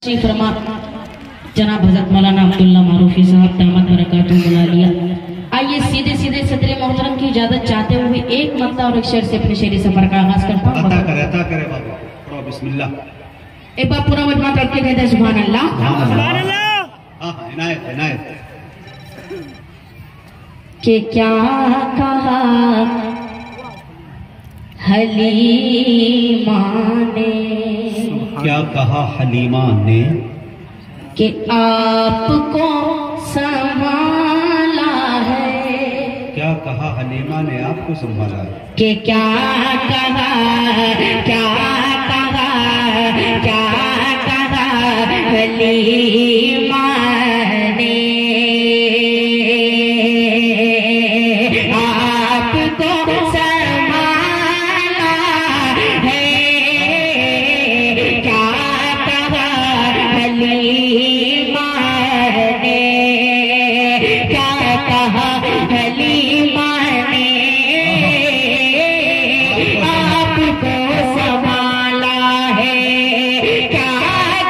फरमा जनाब हज़रत मौलाना अब्दुल्ला मारूफी साहब दामद बरकातुहू बुला लिया। आइए सीधे सीधे सदरे मोहतरम की इजाजत चाहते हुए एक मत्ता और एक शेर से अपने शेरी सफर का आगाज करता हूँ। अता करे बाबा बिस्मिल्लाह। एक बार पूरा मजमा करके कहते हैं सुभान अल्लाह। सुभान अल्लाह। इनायत इनायत। के क्या कहा हलीमा ने, क्या कहा हलीमा ने, कि आपको संभाला है। क्या कहा हलीमा ने आपको संभाला है। कि क्या कहा क्या कहा क्या कहा हलीमा ने, आपको संभाला है। क्या कहा हलीमा ने, क्या कहा हलीमा ने, आपको संभाला है। क्या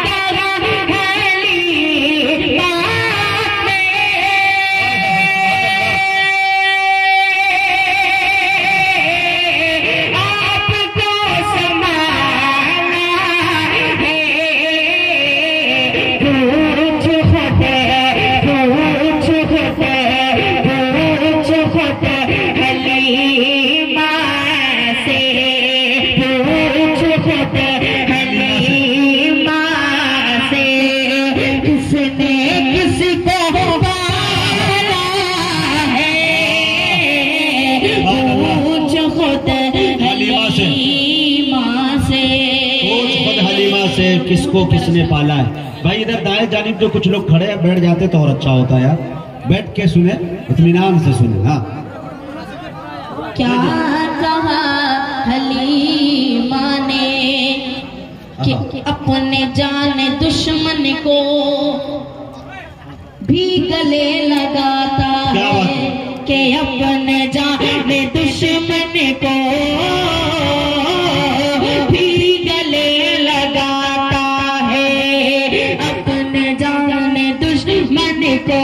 कहा हलीमा ने, आपको संभाला है। पूछ खुद हलीमा से, पूछ खुद हलीमा से, किसने किसको पाला है। पूछ खुद हलीमा से, खुद हलीमा से किसको किसने पाला है। भाई इधर दाएं जानिब जो कुछ लोग खड़े हैं बैठ जाते तो और अच्छा होता है यार, बैठ के सुने, इत्मीनान से सुने। हाँ, क्या कहा हलीमा ने, कि अपने जाने दुश्मन को भी गले लगाता है। कि अपने जाने दुश्मन को भी गले लगाता है। अपने जाने दुश्मन को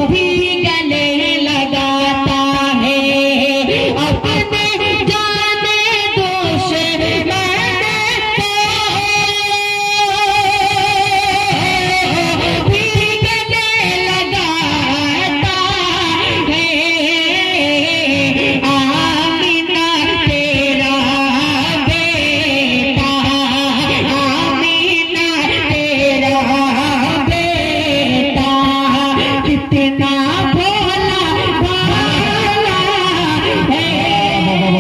भी गले लगाता है। अपने जाने दुश्मन को भी गले लगाता है। आमीना तेरा बेटा, आमीना तेरा बेटा, कितना भोला भाला है।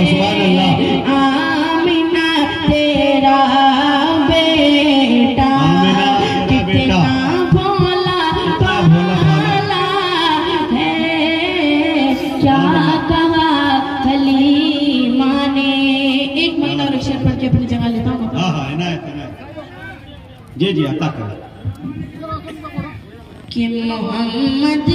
सुभान अल्लाह। आमीना तेरा बेटा, कितना भोला भाला है। क्या कहा हलीमा ने। एक महीना और शेर पढ़ के अपनी जगह लेता हूँ। हाँ इनायत इनायत। जी जी अता करें। कि मोहम्मद